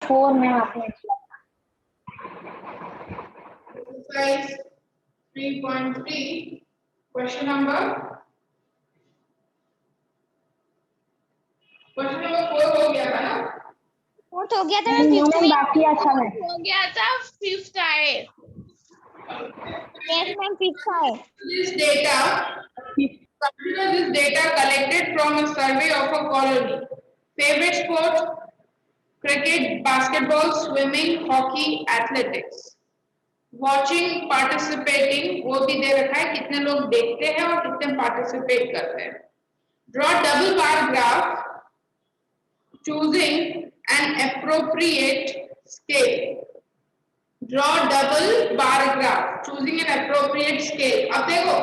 4 में आपने exercise 3.3 question number 4 हो गया था ना? फोर्थ हो गया था मैम, फिफ्थ में बाकी अच्छा है। हो गया था, फिफ्थ आए। यस मैम फिफ्थ है। This data, consider this data collected from a survey of a colony. Favorite sport: cricket, basketball, swimming, hockey, athletics. Watching, participating, वो भी दे रखा है कितने लोग देखते हैं और कितने पार्टिसिपेट करते हैं। Draw double bar graph, choosing an appropriate scale. Draw double bar graph, choosing an appropriate scale. अब देखो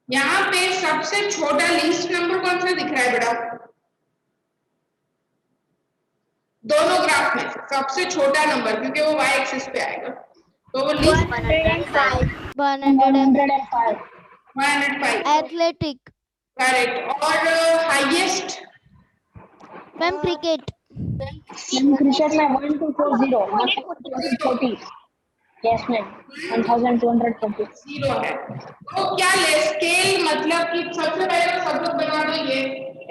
यहाँ पे सबसे छोटा लीस्ट नंबर कौन सा दिख रहा है बेटा? दोनों ग्राफ में सबसे छोटा नंबर, क्योंकि वो y एक्सिस पे आएगा, तो वो लीस्ट 105 एथलेटिक करेक्ट। और हाईएस्ट मैम क्रिकेट क्रिकेट में 1240 40 यस मैम 1240 जीरो है। तो क्या ले स्केल मतलब कि सबसे पहले सब लोग बना दो ये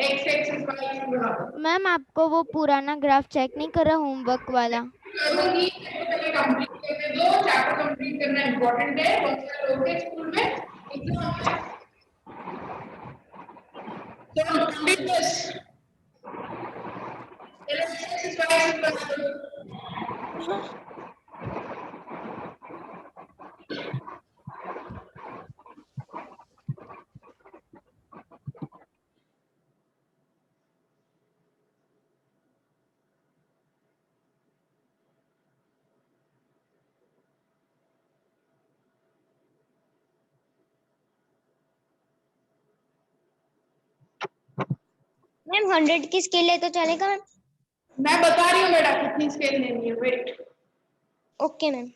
x एक्सिस y एक्सिस बना दो। मैम आपको वो पुराना ग्राफ चेक नहीं करा होमवर्क वाला? करूंगी, पहले कंप्लीट करने दो, चैप्टर कंप्लीट करना इंपॉर्टेंट है। बहुत सारे लोग हैं स्कूल में एग्जाम है, चलो कंप्लीट दिस। चलो एक्सरसाइज 5 बना दो। मैम 100 की स्केल है तो चलेगा मैम? मैं बता रही हूँ बेटा कितनी स्केल लेनी है, wait. Okay ma'am.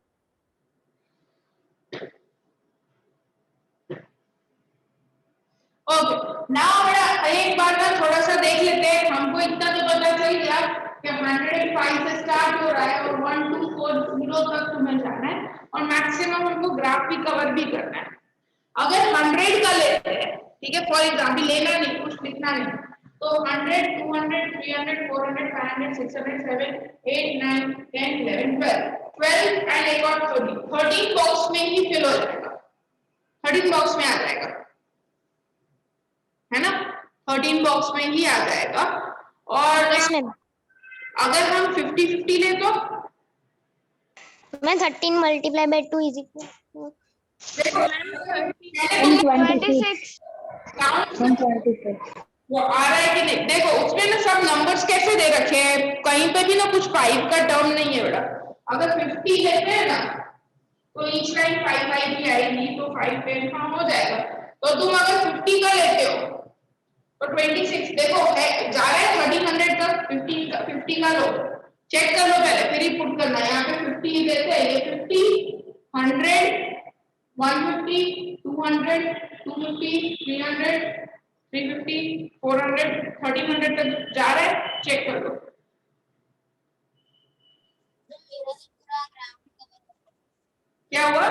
Okay, now बेटा एक बार ना थोड़ा सा देख लेते हैं। हमको इतना तो पता चल गया कि 105 से स्टार्ट हो रहा है और 1240 तक तुम्हें जाना है और मैक्सिमम हमको ग्राफ भी कवर भी करना है। अगर 100 का लेते हैं, ठीक है, फॉर एग्जांपल लेना नहीं, कुछ लिखना नहीं, तो 100 200 300 400 500 600 7 8 9 10 11 12 एंड एक और 13 बॉक्स में ही फिल हो जाएगा, 13 बॉक्स में आ जाएगा, है ना? 13 बॉक्स में ही आ जाएगा। और यस मैम। अगर हम 50-50 ले तो मैं 13 मल्टीप्लाई बाय 2 इज इक्वल देखो 126 वो आ रहा है कि नहीं। देखो उसमें ना सब नंबर्स कैसे दे रखे हैं, कहीं पे भी ना कुछ 5 का टर्म नहीं है बेटा। अगर 50 लेते हैं ना तो ईच लाइन 5 की आएगी, तो 5 पे हाँ हो जाएगा। तो तुम अगर 50 का लेते हो तो 26 देखो है जा रहा है 1300 तक, 50 का लो, चेक कर लो पहले, फिर ही पुट करना है। यहाँ पे 50 देते हैं, ये 50 100 150 200 250 300 350 400 1300 तक जा रहा है, चेक कर लो। क्या हुआ?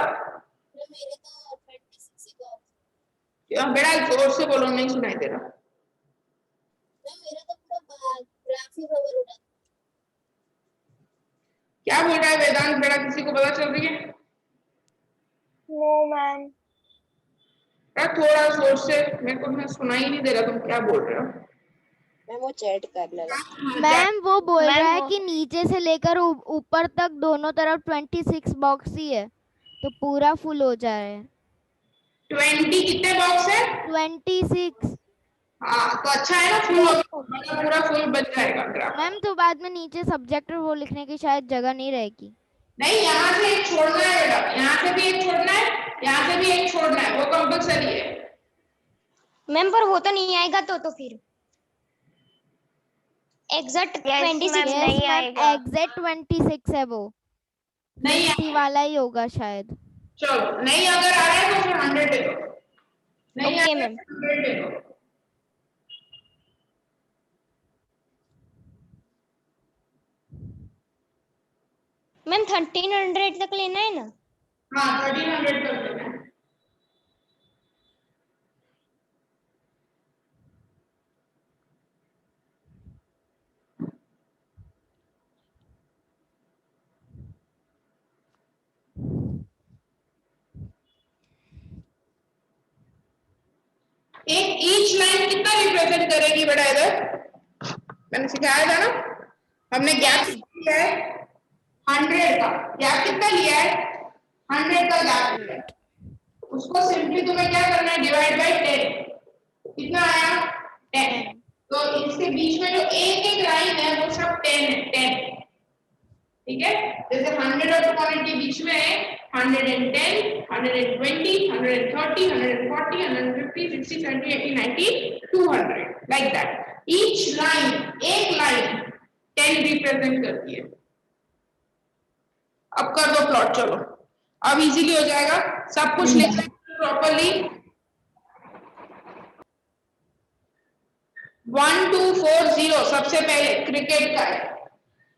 बेटा जोर से बोलो, नहीं सुनाई दे रहा। क्या बोल रहा है वेदांत बेटा, किसी को पता चल रही है? No ma'am. थोड़ा जोर से, मेरे को मैं सुनाई नहीं दे रहा तुम क्या बोल रहे हो। मैम वो चैट कर लेना। मैम वो बोल रहा है कि नीचे से लेकर ऊपर तक दोनों तरफ 26 बॉक्स ही है, तो पूरा फुल हो जाए। 20 कितने बॉक्स है? 26। हाँ तो अच्छा है ना, फुल पूरा फुल बन जाएगा ग्राफ। मैम तो बाद में नीचे सब्जेक्ट और वो लिखने की शायद जगह नहीं रहेगी। नहीं, यहाँ से एक छोड़ना है बेटा, यहाँ से भी एक छोड़ना है, यहाँ से भी एक छोड़ना है, वो कंपल्सरी है। मैम पर वो तो नहीं आएगा तो फिर एग्जैक्ट 26 नहीं आएगा। एग्जैक्ट 26 है वो, नहीं 50 वाला ही होगा शायद। चलो नहीं अगर आ रहा है तो फिर 100 दे दो, नहीं ओके आ रहा है मैम। 100 दे दो। मैम 1300 तक लेना है ना? हाँ 1300 कर देना है। एक ईच लाइन कितना रिप्रेजेंट करेगी बेटा इधर? मैंने सिखाया था ना, हमने गैप लिया है 100 का। गैप कितना लिया है? 100 का गैप लिया है। उसको सिंपली तुम्हें क्या करना है, डिवाइड बाय 10। कितना आया? 10। तो इसके बीच में जो एक एक लाइन है वो सब 10 है, 10। ठीक है, जैसे 100 और 200 के बीच में है 110, 120, 130, 140, 150, 60, 70, 80, 90, 200, like that. Each line, एक लाइन 10 रिप्रेजेंट करती है। अब कर दो प्लॉट, चलो अब इजीली हो जाएगा, सब कुछ लिख लेंगे प्रॉपरली। 1240 सबसे पहले क्रिकेट का है,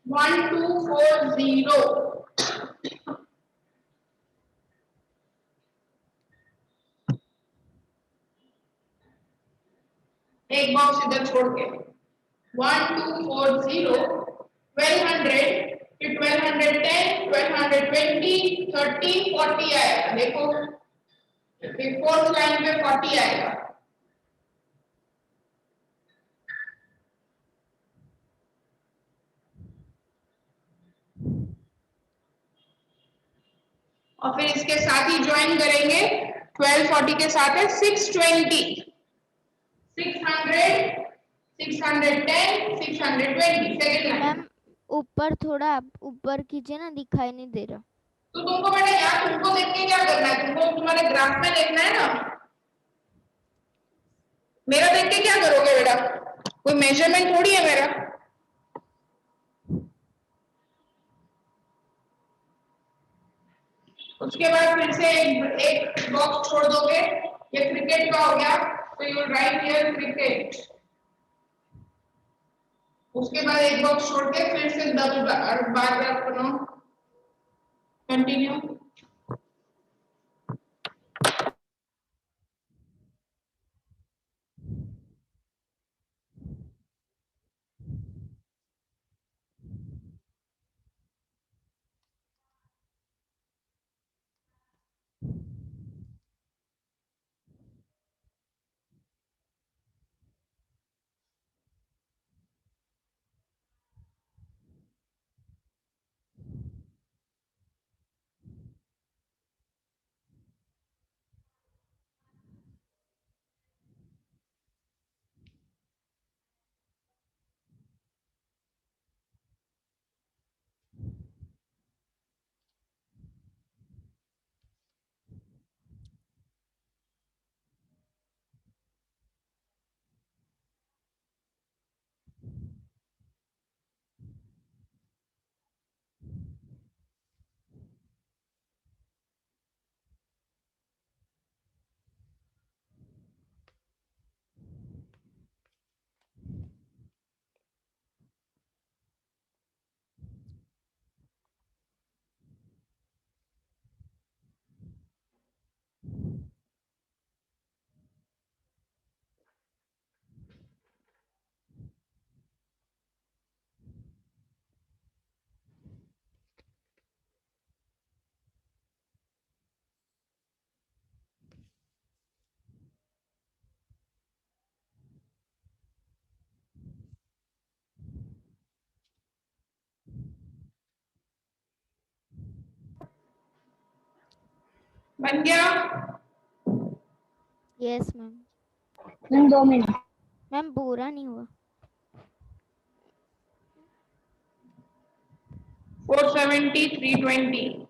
1240। एक बॉक्स इधर छोड़ के 1240, 1200, फिर 1210, 1220, 30, 40 आएगा। देखो फिर फोर्थ लाइन पे 40 आएगा। और फिर इसके साथ ही ज्वाइन करेंगे 1240 के साथ है 620, 600, 610, 620 सेकंड लाइन। मैम ऊपर थोड़ा ऊपर कीजिए ना, दिखाई नहीं दे रहा। तो तुमको बेटा यार, तुमको देख के क्या करना है, तुमको तुम्हारे ग्राफ में देखना है ना, मेरा देख के क्या करोगे बेटा, कोई मेजरमेंट थोड़ी है मेरा। उसके बाद फिर से एक बॉक्स छोड़ दोगे, ये क्रिकेट का हो गया, तो यू राइट हियर क्रिकेट। उसके बाद एक बॉक्स छोड़ के फिर से डबल बार ग्राफ बनाओ, कंटिन्यू। बन गया? Yes ma'am. Ma'am 2 minute. Ma'am पूरा नहीं हुआ। 470, 320,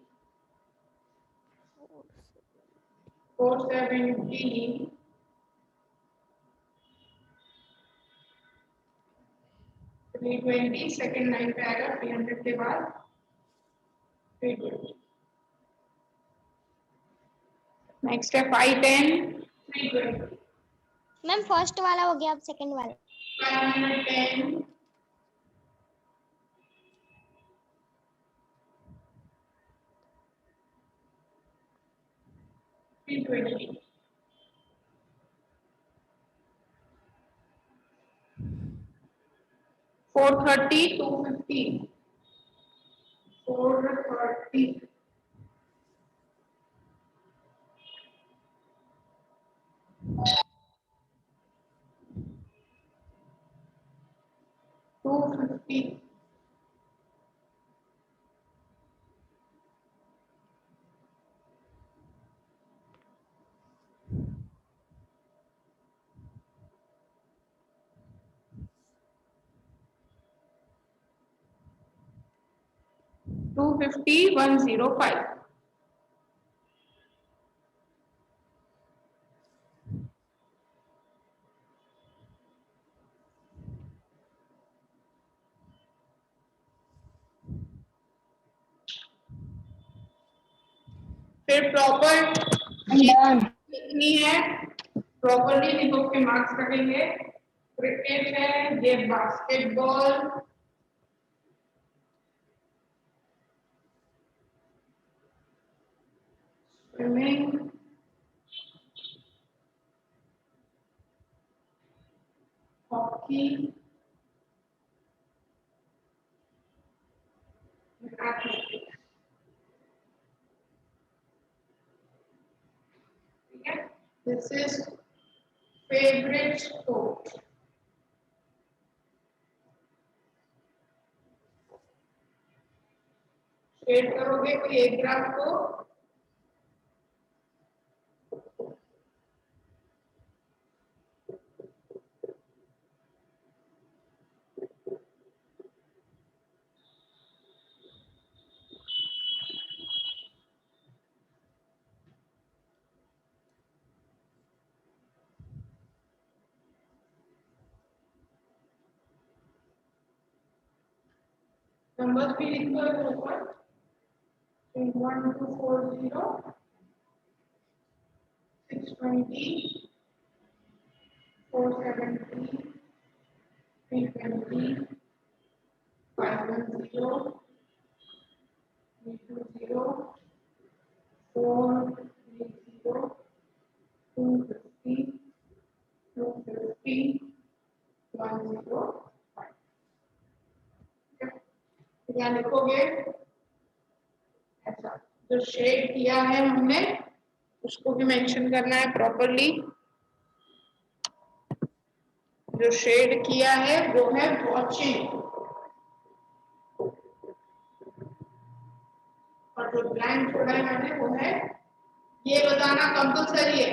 470, 320, सेकेंड लाइन पे आएगा 300 के बाद 320। नेक्स्ट है 510, 320, मैम फर्स्ट वाला हो गया, अब सेकंड वाला। 510, 320. 430, 250. 430. 250. 250, 105. फिर प्रॉपर डन। लिखनी है, प्रॉपरली लिखो के मार्क्स कटेंगे। क्रिकेट है, ये बास्केटबॉल, स्विमिंग, हॉकी, एथलेटिक्स। ठीक है, this is favourite sport. Shade करोगे कोई एक ग्राफ को, नंबर्स भी लिख दो इसके ऊपर। 1240, 620, 470, 320, 510, 320, 430, 250, 250, 105। यहाँ लिखोगे ऐसा, जो शेड किया है हमने उसको भी मेंशन करना है प्रॉपरली। जो शेड किया है वो है वॉचिंग, और जो ब्लैंक छोड़ा है मैंने वो है, ये बताना कंपलसरी है।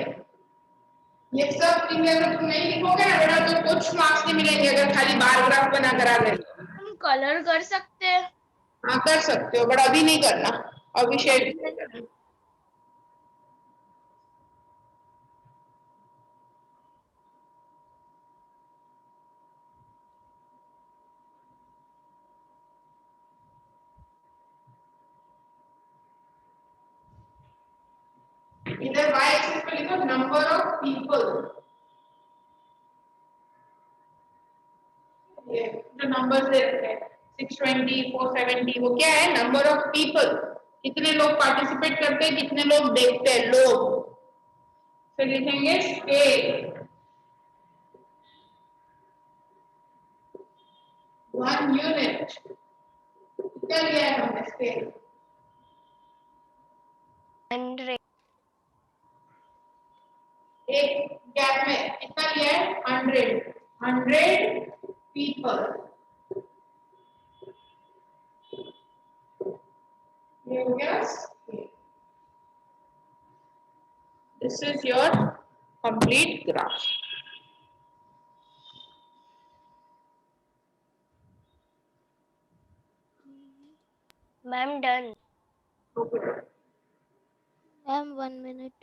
ये सब चीजें अगर तुम नहीं लिखोगे ना बेटा तो कुछ मार्क्स नहीं मिलेंगे, अगर खाली बार ग्राफ बना करा दे। हम कलर कर सकते हैं। हाँ कर सकते हो, बट अभी नहीं करना, अभी शेड करना। इधर y एक्सिस पे लिखो नंबर ऑफ पीपल, ये जो नंबर्स दे रखे हैं 620, 470, वो क्या है? नंबर ऑफ पीपल, कितने लोग पार्टिसिपेट करते हैं, कितने लोग देखते हैं, लोग। फिर लिखेंगे स्केल, 1 यूनिट, क्या लिया है हमने स्केल? 100, एक गैप में कितना लिया है? 100, 100 पीपल, ये हो गया scale. This is your complete graph. Ma'am done. Ma'am 1 minute.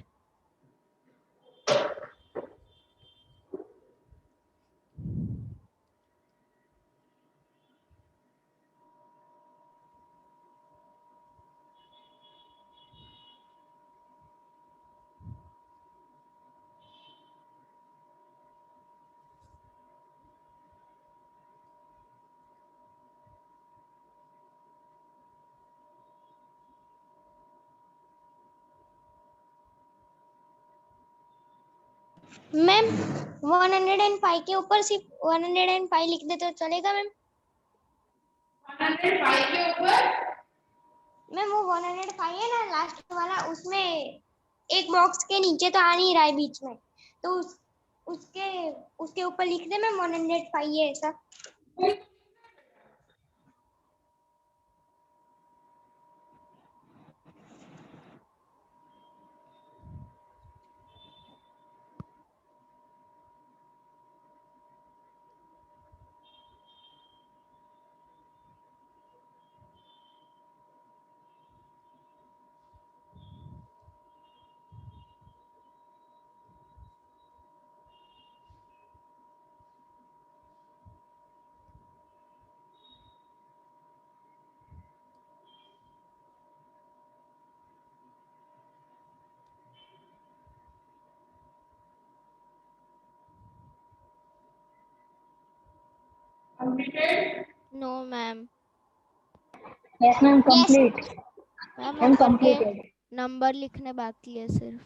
Ma'am 105 के ऊपर सिर्फ 105 लिख दे तो चलेगा मैम? 105 के ऊपर मैम वो 105 है ना लास्ट वाला, उसमें एक बॉक्स के नीचे तो आ नहीं रहा है बीच में, तो उसके उसके ऊपर लिख दे मैम 105 है ऐसा। Completed. No ma'am. Yes, ma'am. Complete. Ma'am I'm ऊपर के completed. नंबर लिखने बाकी है सिर्फ।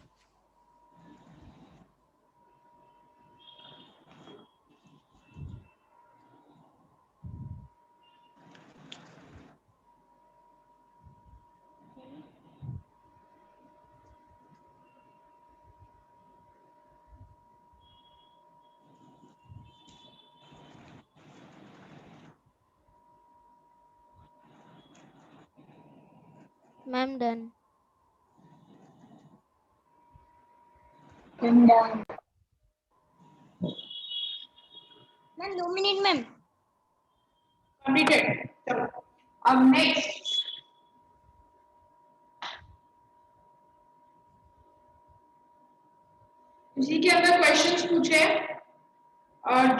Ma'am done. I'm done. Ma'am 2 minute ma'am. Completed. चलो अब नेक्स्ट इसी के अंदर क्वेश्चंस पूछे।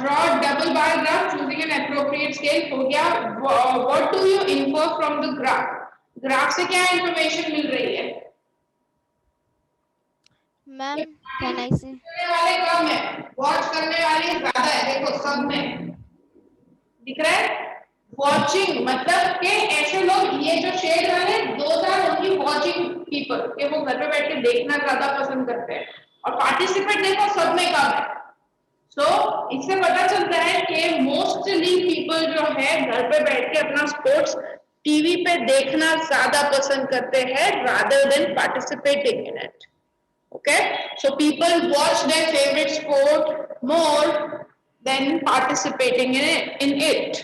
Draw double bar graph choosing an appropriate scale हो गया। What do you infer from the graph? Graph से क्या इंफॉर्मेशन मिल रही है? मैम कैन आई से? करने वाले कम है, वॉच करने वाले ज्यादा है। देखो सब में दिख रहा है वॉचिंग, मतलब के ऐसे लोग, ये जो शेड वाले दो आर ओनली वॉचिंग पीपल, के वो घर पे बैठ के देखना ज्यादा पसंद करते हैं, और पार्टिसिपेट देखो सब में कम है। सो इससे पता चलता है कि मोस्टली पीपल जो है घर पे बैठ के अपना स्पोर्ट्स टीवी पे देखना ज्यादा पसंद करते हैं rather than participating in it. Okay, so people watch their favorite sport more than participating in it.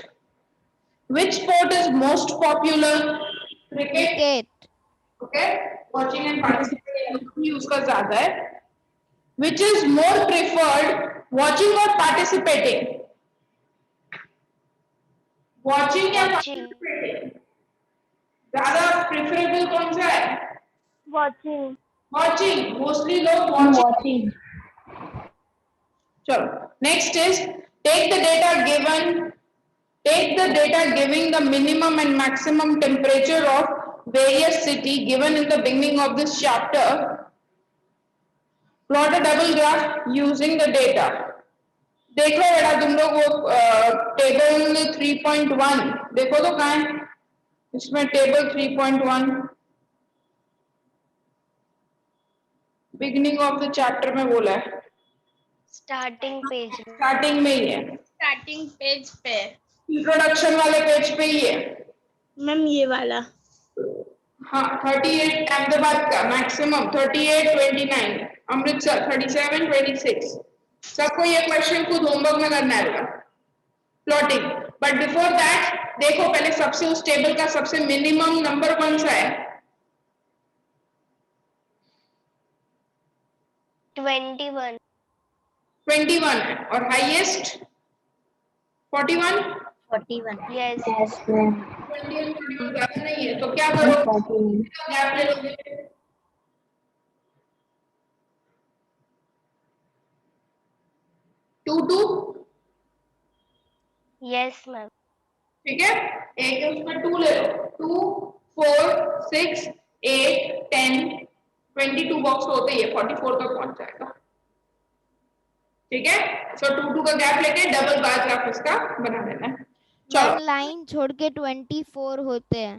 Which sport is most popular? Cricket. Cricket. Okay, watching and participating use का ज़्यादा है. Which is more preferred, watching or participating? Watching या participating? ज़्यादा preferable कौन सा है? Watching. Watching. Mostly लोग I'm watching. watching. Chalo. Next is take the data giving the minimum and maximum temperature of various city given in the beginning of this chapter. Plot a double graph using the data. देखो बेटा तुम लोग वो table 3.1 देखो तो कहाँ है? इसमें table 3.1 beginning of the chapter में बोला है, स्टार्टिंग पेज। स्टार्टिंग में ही है, स्टार्टिंग पेज पे। इंट्रोडक्शन वाले पेज पे ही है। मैम ये वाला। हाँ 38 अहमदाबाद का मैक्सिमम 38, 29 अमृतसर 37, 26। सबको ये क्वेश्चन खुद होमवर्क में करना है प्लॉटिंग। बट बिफोर दैट देखो पहले सबसे उस टेबल का सबसे मिनिमम नंबर कौन सा है? 21। 21 है और हाईएस्ट 41। 41। यस। Yes, ma'am. 21 ज्यादा नहीं है तो क्या I'm करो? 41. गैप ले लोगे। 2 2 यस मैम। ठीक है, एक उसमें 2 ले लो। 2 4 6 8 10 22 बॉक्स होते ही है, 44 तक पहुंच जाएगा। ठीक है, सो 2 2 का गैप लेके डबल बार ग्राफ इसका बना देना है। मैम चलो लाइन छोड़ के 24 होते हैं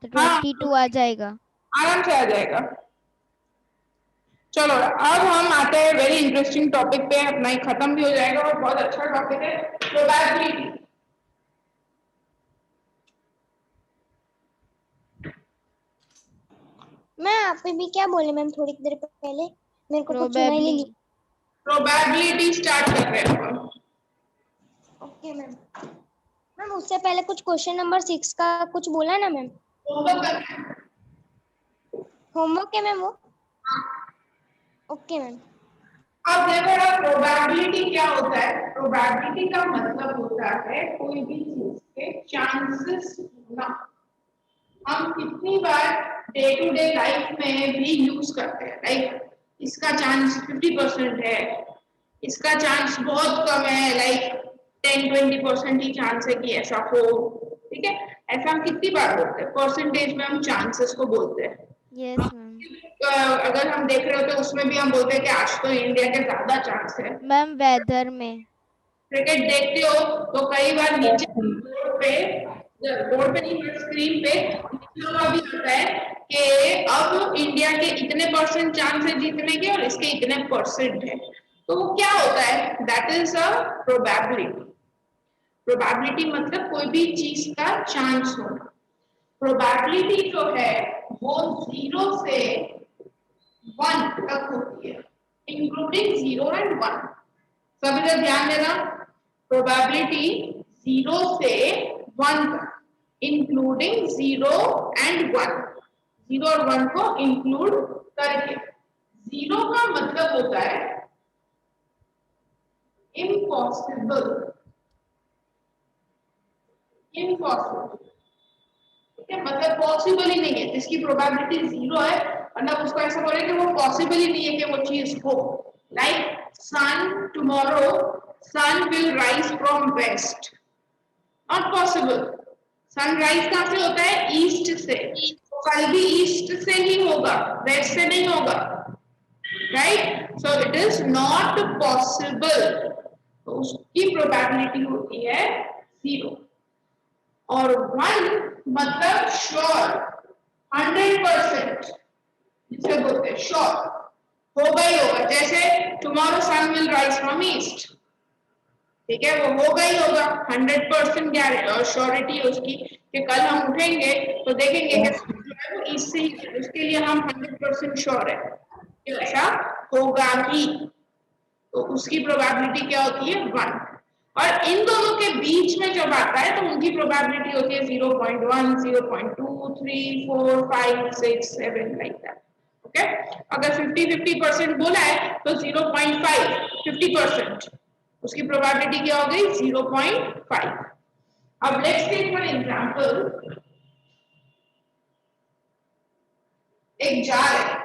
तो हाँ। 22 आ जाएगा। आराम से आ जाएगा। चलो अब हम आते हैं वेरी इंटरेस्टिंग टॉपिक पे, अपना ही खत्म भी हो जाएगा और बहुत अच्छा टॉपिक है प्रोबेबिलिटी। मैं आप भी क्या बोले मैम थोड़ी देर पहले, मेरे को कुछ सुनाई नहीं। प्रोबेबिलिटी स्टार्ट कर रहे हैं हम। Okay ma'am. मैम उससे पहले कुछ क्वेश्चन नंबर 6 का कुछ बोला ना मैम? होमवर्क है मैम वो? Okay ma'am. अब देखो प्रोबेबिलिटी क्या होता है। प्रोबेबिलिटी का मतलब होता है कोई भी चीज के चांसेस होना। हम कितनी बार डे टू डे लाइफ में भी यूज करते हैं, लाइक इसका चांस 50% है, इसका चांस बहुत कम है, लाइक 10-20% ही चांस है कि ऐसा हो। ठीक है, ऐसा हम कितनी बार बोलते हैं, परसेंटेज में हम चांसेस को बोलते हैं। Yes ma'am. अगर हम देख रहे होते उसमें भी हम बोलते हैं कि आज तो इंडिया के ज्यादा चांस है। मैम वेदर में क्रिकेट देखते हो तो कई बार नीचे बोर्ड पे नहीं स्क्रीन पे लिखा हुआ भी होता है कि अब इंडिया के इतने परसेंट चांस है जीतने के और इसके इतने परसेंट है। तो वो क्या होता है, that is a probability. Probability मतलब कोई भी चीज का चांस होना। प्रोबेबिलिटी जो है वो 0 से 1 तक होती है, इंक्लूडिंग 0 एंड 1। सभी लोग ध्यान देना, प्रोबेबिलिटी 0 से 1 तक, इंक्लूडिंग 0 एंड 1। 0 और 1 को इंक्लूड करके। 0 का मतलब होता है इम्पॉसिबल, इम्पॉसिबल। ठीक है, मतलब पॉसिबल ही नहीं है, जिसकी प्रोबेबिलिटी 0 है, मतलब उसको ऐसा बोले कि वो पॉसिबल ही नहीं है कि वो चीज हो। Like sun tomorrow, sun will rise from west, not possible। Sunrise कहां से होता है, ईस्ट से, कल भी ईस्ट से ही होगा, वेस्ट से नहीं होगा, right. So it is not possible, तो उसकी प्रोबेबिलिटी होती है 0। और 1 मतलब श्योर, 100%, जिसे बोलते हैं श्योर, होगा ही होगा। जैसे tomorrow sun will rise from east, ठीक है, वो होगा ही होगा, 100% श्योरिटी है उसकी कि कल हम उठेंगे तो देखेंगे कि जो है वो ईस्ट से ही, उसके लिए हम 100% श्योर है कि ऐसा होगा ही। तो उसकी प्रोबेबिलिटी क्या होती है, 1। और इन दोनों के बीच में जब आता है तो उनकी प्रोबेबिलिटी होती है 0.1, 0.2, 3, 4, 5, 6, 7 लाइक दैट। ओके, अगर 50-50% बोला है तो 0.5 50%, उसकी प्रोबेबिलिटी क्या हो गई, 0.5। अब लेट्स टेक फॉर एग्जांपल, एक जार है,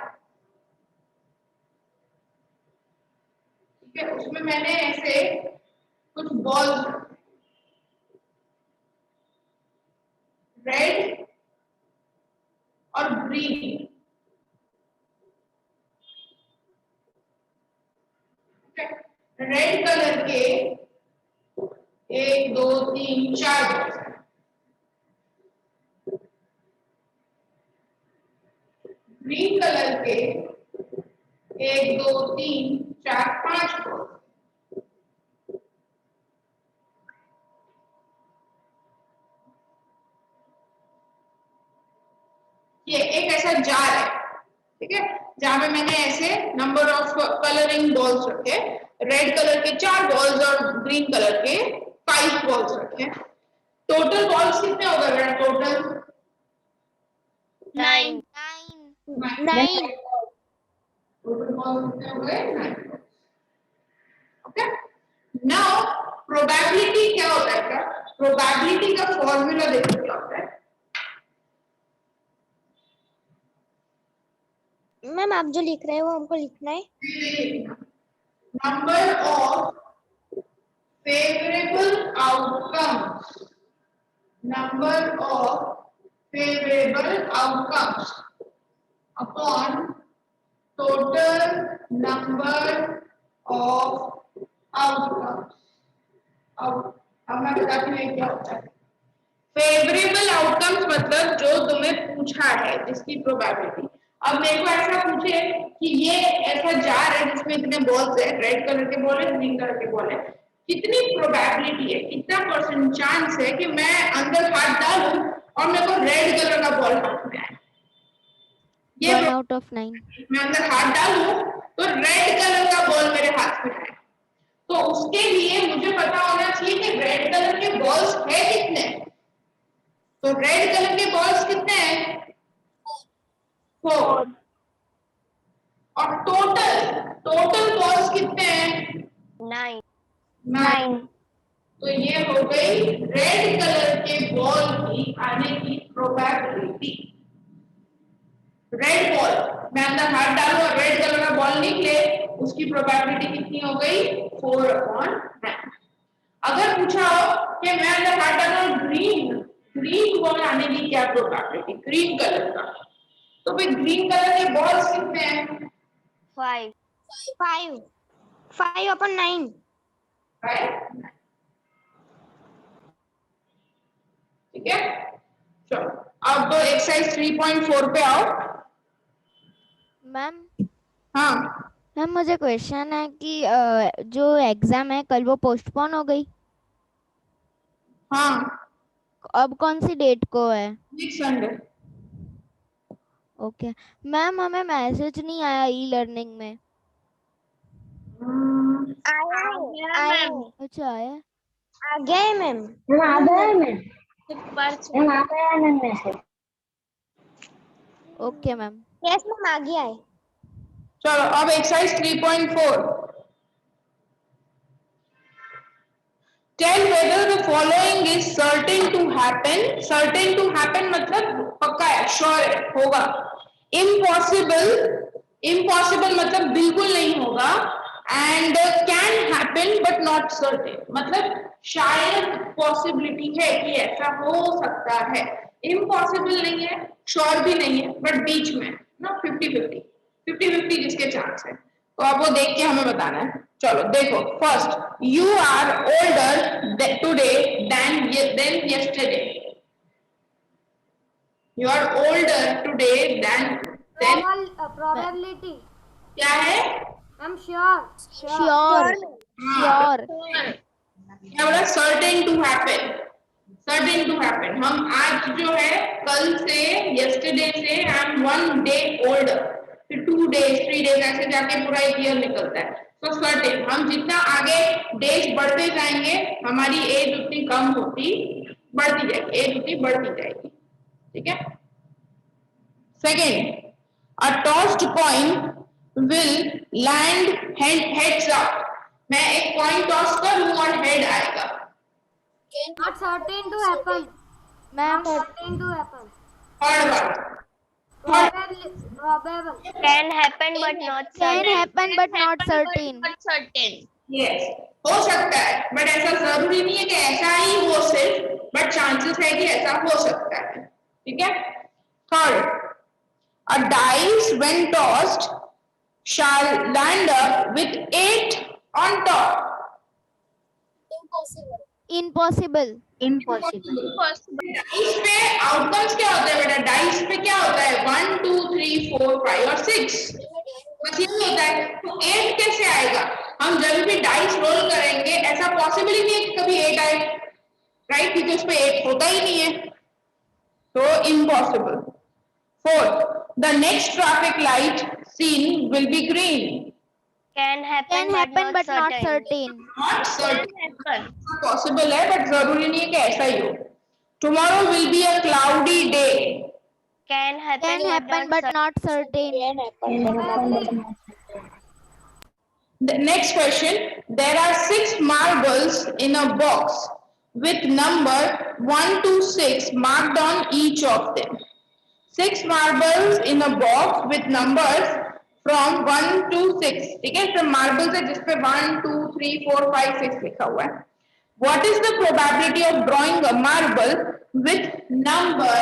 ठीक है, उसमें मैंने ऐसे कुछ बॉल्स, रेड और ग्रीन, रेड कलर के 1, 2, 3, 4 बॉल्स, ग्रीन कलर के 1, 2, 3, 4, 5 बॉल्स। ये एक ऐसा जार है, ठीक है, जहां पे मैंने ऐसे नंबर ऑफ कलरिंग बॉल्स रखे, रेड कलर के 4 बॉल्स और ग्रीन कलर के 5 बॉल्स रखे। टोटल बॉल्स कितने हो गए बेटा, टोटल 9 9। टोटल बॉल्स कितने हो गए, 9। ओके, नाउ प्रोबेबिलिटी क्या होता है, क्या प्रोबेबिलिटी का फॉर्मूला देखो क्या होता है। मैम आप जो लिख रहे हो हमको लिखना है। Number of favorable outcomes, number of favorable outcomes upon total number of outcomes। अब मैं बताती हूँ क्या होता है। फेवरेबल आउटकम्स मतलब जो तुम्हें पूछा है, जिसकी प्रोबेबिलिटी। अब मेरे को ऐसा पूछे कि ये ऐसा जार है जिसमें इतने बॉल्स है, रेड कलर के बॉल है, ग्रीन कलर के बॉल है, कितनी प्रोबेबिलिटी है, कितना परसेंट चांस है कि मैं अंदर हाथ डालूं और मेरे को रेड कलर का बॉल हाथ में आए? ये 1 out of 9। मैं अंदर हाथ डालूं तो रेड कलर का बॉल मेरे हाथ में आए, तो उसके लिए मुझे पता होना चाहिए कि रेड कलर के बॉल्स है कितने। तो रेड कलर के बॉल्स कितने हैं? 4। और टोटल बॉल्स कितने हैं? 9। 9। तो ये हो गई रेड कलर के बॉल की आने की प्रोबेबिलिटी। रेड बॉल मैं अंदर हाथ डालूं और रेड कलर का बॉल निकले, उसकी प्रोबेबिलिटी कितनी हो गई? 4/9। अगर पूछा हो कि मैं अंदर हाथ डालूं और ग्रीन बॉल आने की क्या प्रोबेबिलिटी, ग्रीन कलर का, तो भाई ग्रीन कलर के बॉल्स कितने हैं? 5/9। राइट, ठीक है। चलो अब एक्सरसाइज 3.4 पे आओ। मैम हाँ मैम मुझे क्वेश्चन है कि जो एग्जाम है कल वो पोस्टपोन हो गई, हाँ, अब कौन सी डेट को है? Next Sunday. ओके मैम, हमें मैसेज नहीं आया ई लर्निंग में। आया अच्छा आया। आ गया है मैम। आ गया मैम, पर आ गया है ma'am message. Okay ma'am. Yes ma'am आ गया है। चलो अब exercise 3.4। Tell whether the following is certain to happen. Certain to happen मतलब पक्का है, श्योर है, होगा। Impossible, impossible मतलब बिल्कुल नहीं होगा। And can happen but not certain मतलब शायद पॉसिबिलिटी है कि ऐसा हो सकता है। Impossible नहीं है, श्योर भी नहीं है, बट बीच में ना 50-50, 50-50 जिसके चांस है। तो आप वो देख के हमें बताना है। चलो देखो, first, you are older today than yesterday. You are older today than probability क्या है? I am sure. Sure sure. क्या बोला? Certain to happen, certain to happen. हम आज जो है कल से, yesterday से आई एम 1 day older, फिर 2 days 3 days ऐसे जाके पूरा एक ईयर निकलता है। तो सर्टेन, हम जितना आगे डेज बढ़ते जाएंगे हमारी एज उतनी कम होती बढ़ती जाएगी, एज उतनी बढ़ती जाएगी, ठीक है। Second, a tossed coin will land heads up. मैं एक कॉइन टॉस करूं और हेड आएगा। Not certain to happen. Ma'am certain to happen. Third one, probable can happen but not can happen but not certain. Certain. Yes, हो सकता है but ऐसा जरूरी नहीं है कि ऐसा ही हो सिर्फ, बट चांसेस है कि ऐसा हो सकता है, ठीक है। Third, a dice when tossed shall land up with 8 on top. Impossible. Dice पे आउटकम्स क्या होते हैं बेटा? डाइस पे क्या होता है? 1 2 3 4 5 और 6 बस यही होता है। तो 8 कैसे आएगा? हम जब भी डाइस रोल करेंगे ऐसा पॉसिबल ही नहीं है कि कभी 8 आए, राइट, क्योंकि उस पे 8 होता ही नहीं है, तो impossible. Fourth, the next traffic light seen will be green. Can can happen but not certain. Not certain, possible है बट जरूरी नहीं है कि ऐसा ही हो। Tomorrow will be a cloudy day. Can can happen but not certain. The next question, there are 6 marbles in a box with number 1 to 6 marked on each of them. 6 marbles in a box with numbers from 1 to 6, ठीक है। इसमें marbles है जिसपे 1 2 3 4 5 6 लिखा हुआ है। What is the probability of drawing a marble with number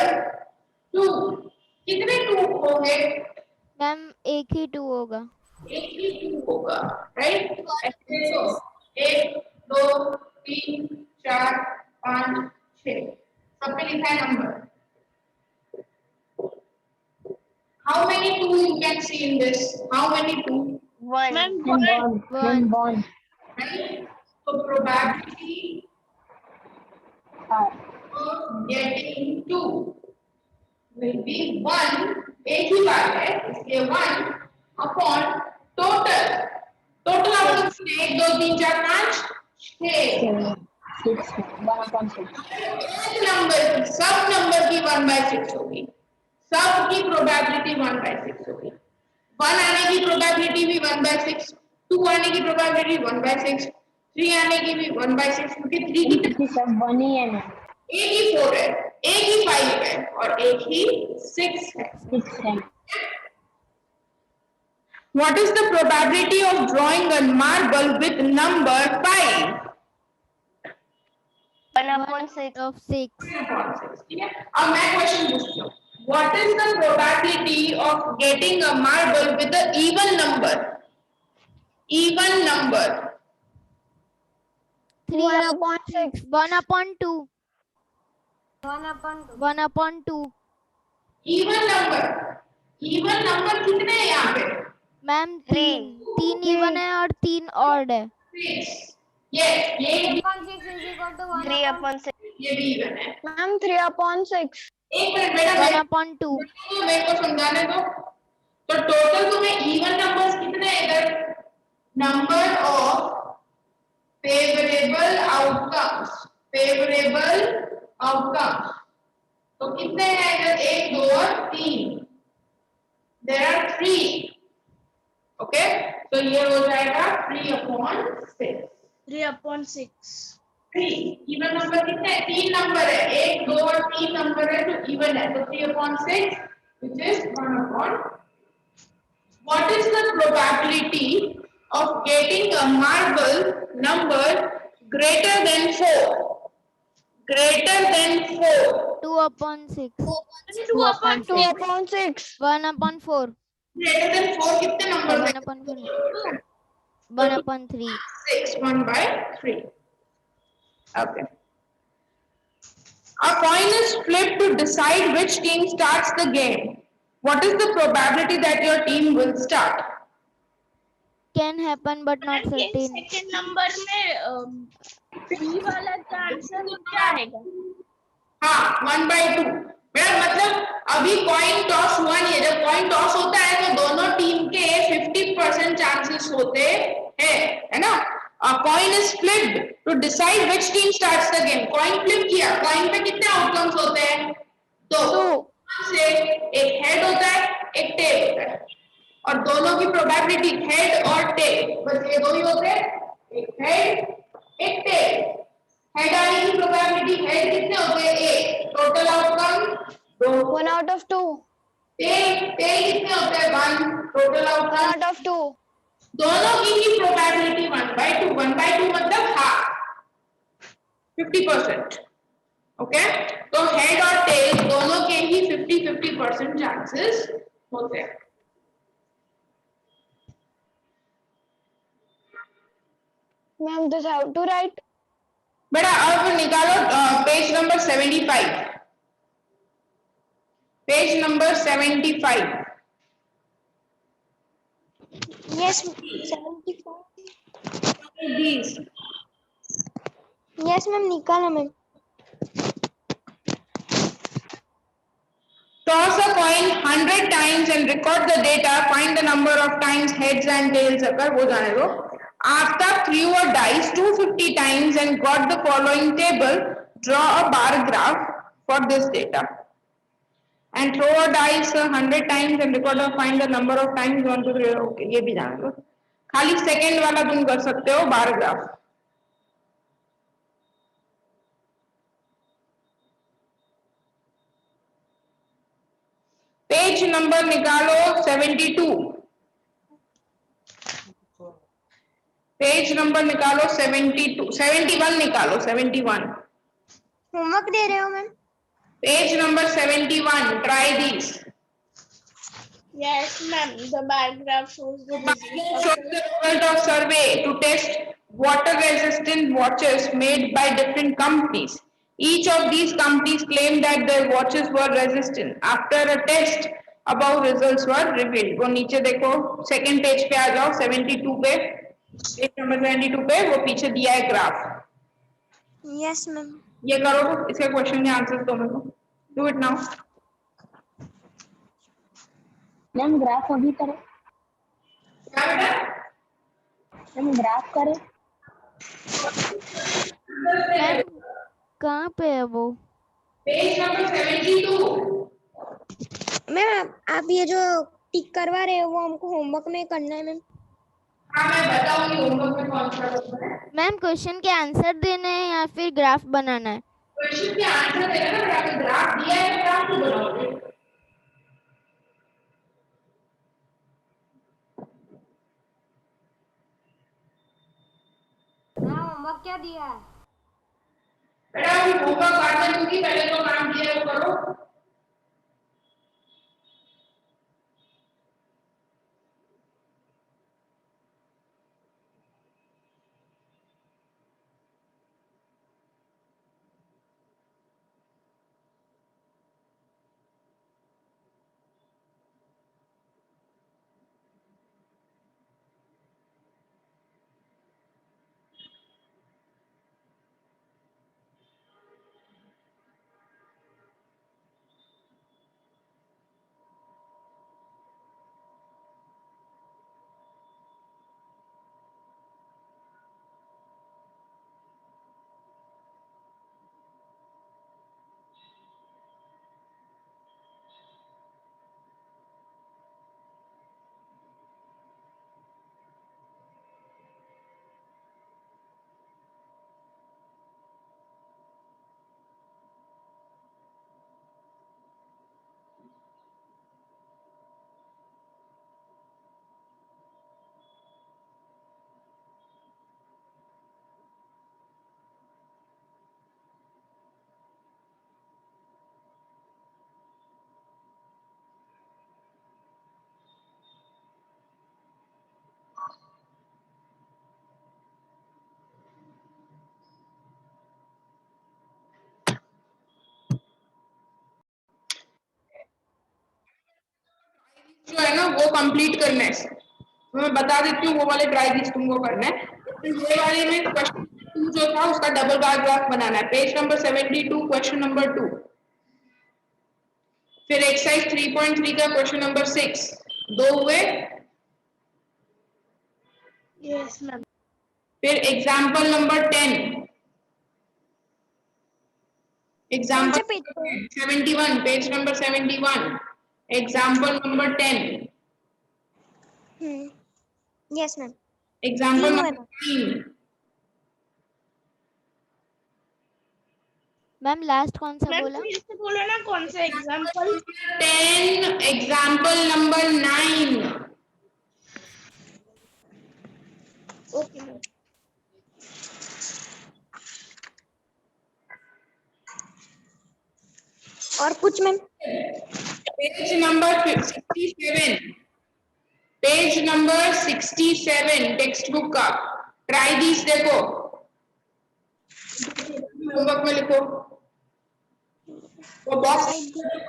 2? कितने 2 होंगे? मैम एक ही 2 होगा। एक ही 2 होगा, राइट। ऐसे तो 1 2 3 4 5 6 सब पे लिखा है number. How many 2 you can see in this? How many 2? One. And bond. One. And bond. Right? So probability of getting 2 will be 1. एक ही बात है, इसलिए 1 upon total. Total आपको कितने? 1, 2, 3, 4, 5, 6. 6. 1/6. एक नंबर की, सब नंबर की 1/6 होगी, सब की प्रोबेबिलिटी 1/6 होगी। 1 आने की प्रोबेबिलिटी भी 1/6, 2 आने की प्रोबेबिलिटी 1/6, 3 आने की भी 1/6, क्योंकि 3 की क्योंकि सब 1 ही है ना। एक ही 4 है, एक ही 5 है और एक ही 6 है। 6 है। What is the probability of drawing a marble with number 5? 1/6. Of 6. 1/6, ठीक है। अब मैं क्वेश्चन पूछती हूँ, what is the probability of getting a marble with an even number? Even number. 3/6. 1/2. 1/2. 1/2. Even number. Even number कितने हैं यहाँ पे? मैम 3 इवन है और 3 ऑड है। 6. ये 3/6 is equal to 1/2. 3/6. ये भी इवन है। मैम 3/6. एक मिनट बेटा, 1/2. मेरे को समझाने दो। तो टोटल तुम्हें इवन नंबर्स कितने हैं इधर? Number of favourable outcomes, favourable outcomes. तो कितने हैं इधर? 1, 2 और 3। There are 3। ओके, तो ये हो जाएगा 3/6। 3/6. 3 इवन नंबर कितने हैं? 3 नंबर है, 1, 2 और 3 नंबर है तो इवन है, तो 3/6 which is 1/. What is the probability of getting a marble number greater than 4? Greater than 4. 2/6. 2/6. 1/4. Greater than 4 कितने नंबर हैं? 1/4. 1/3. 6. 1/3. Okay. A coin is flipped to decide which team starts the game. What is the probability that your team will start? Can happen but not certain. Second number में 3 वाला का answer क्या आएगा? हाँ, 1/2। मेरा मतलब अभी कॉइन टॉस हुआ नहीं है। जब कॉइन टॉस होता है तो दोनों टीम के 50% चांसेस होते हैं, है ना? Coin is flipped to decide which team starts the game. Coin flip किया, कॉइन पे कितने आउटकम्स होते हैं? 2 से एक हेड होता है, एक टेल होता है, और दोनों की प्रोबेबिलिटी हेड और टेल, बस ये 2 ही होते हैं, एक हेड एक टेल। हेड आने की प्रोबेबिलिटी, हेड कितने होते हैं? 1। Total outcome 2। 1/2. टेल कितने होते हैं? 1। Total outcome 1/2. दोनों की ही प्रोबेबिलिटी 1/2। 1/2 मतलब हाफ, 50%। ओके, तो हेड और टेल दोनों के ही 50% चांसेस होते हैं। Ma'am, this have to write. बेटा अब निकालो page number 75। Page number 75। Yes, 75. These. Yes, ma'am, निकाला ma'am. Toss a coin 100 times and record the data. Find the number of times heads and tails occur. वो जाने दो। After threw a dice 250 times and got the following table. Draw a bar graph for this data. And throw a dice 100 times and record or find the number of times 1, 2, 3. Okay, ये भी जान लो। खाली second वाला तुम कर सकते हो, bar graph. Page number निकालो 72। पेज नंबर निकालो 72, 71 निकालो 71। होमवर्क दे रहे हो ma'am? Page number 71, try these. Yes, ma'am. The bar graph shows the Show the result of survey to test water resistant watches made by different companies. Each of these companies claimed that their watches were resistant. After a test, above results were revealed. वो नीचे देखो second page पे आ जाओ 72 पे, page number 72 पे वो पीछे दिया है ग्राफ. Yes ma'am. ये करो, इसके क्वेश्चन के आंसर दो मेरे को. Do it now. Ma'am graph अभी करें. क्या बेटा? मैम ग्राफ करें. मैम कहाँ पे है वो? Page number 72. मैम आप ये जो टिक करवा रहे हो वो हमको होमवर्क में करना है मैम. हाँ मैं बताऊंगी होमवर्क में कौन सा होता है. मैम क्वेश्चन के आंसर देने हैं या फिर ग्राफ बनाना है? क्वेश्चन के आंसर देना ना, फिर आपने ग्राफ दिया है तो ग्राफ को बनाओगे. हाँ होमवर्क क्या दिया है? बेटा अभी होमवर्क बाद में दूंगी, पहले जो काम दिया है वो करो. जो है ना वो कंप्लीट करना है. तो मैं बता देती हूँ वो वाले ट्राई दिस तुमको करना है. ये वाले में क्वेश्चन 2 जो था उसका डबल बार ग्राफ बनाना है. Page number 72 question number 2. फिर एक्सरसाइज 3.3 का क्वेश्चन नंबर 6. 2 हुए. Yes ma'am. फिर example number 10. Example 71 page number 71. Example number 10. Yes ma'am. Example number 9. Ma'am last कौन सा मैम बोला? फिर से बोलो ना कौन सा example. 10 example number 9. Okay ma'am. और कुछ ma'am? Page number 67. Page number 67 text book का ट्राई दिस देखो. होमवर्क में लिखो. वो बॉक्स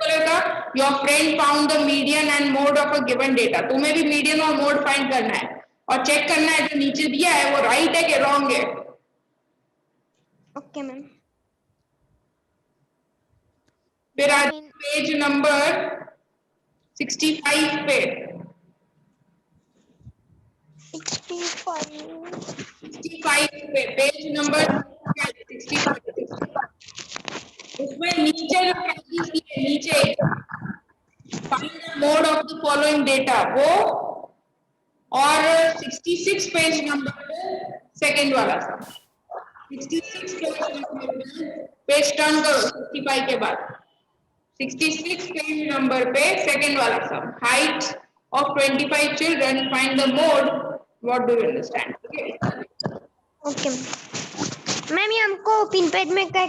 करेगा your friend found the median and mode of a given data. तुम्हें भी मीडियन और मोड फाइंड करना है और चेक करना है जो नीचे दिया है वो राइट है कि रॉन्ग है. Okay ma'am. फिर आज पेज नंबर 65 पे. 65 पे पेज नंबर 65. उसमें नीचे जो प्रैक्टिस की है नीचे find the mode of the following data वो, और 66 पेज नंबर पे सेकंड वाला था. 66 पेज टर्न करो 65 के बाद. 66 पेज नंबर पे सेकंड वाला sum. Height of 25 children, find the mode. What do you understand? Okay. Okay ma'am. Ma'am ये हमको पिन पेज में क्या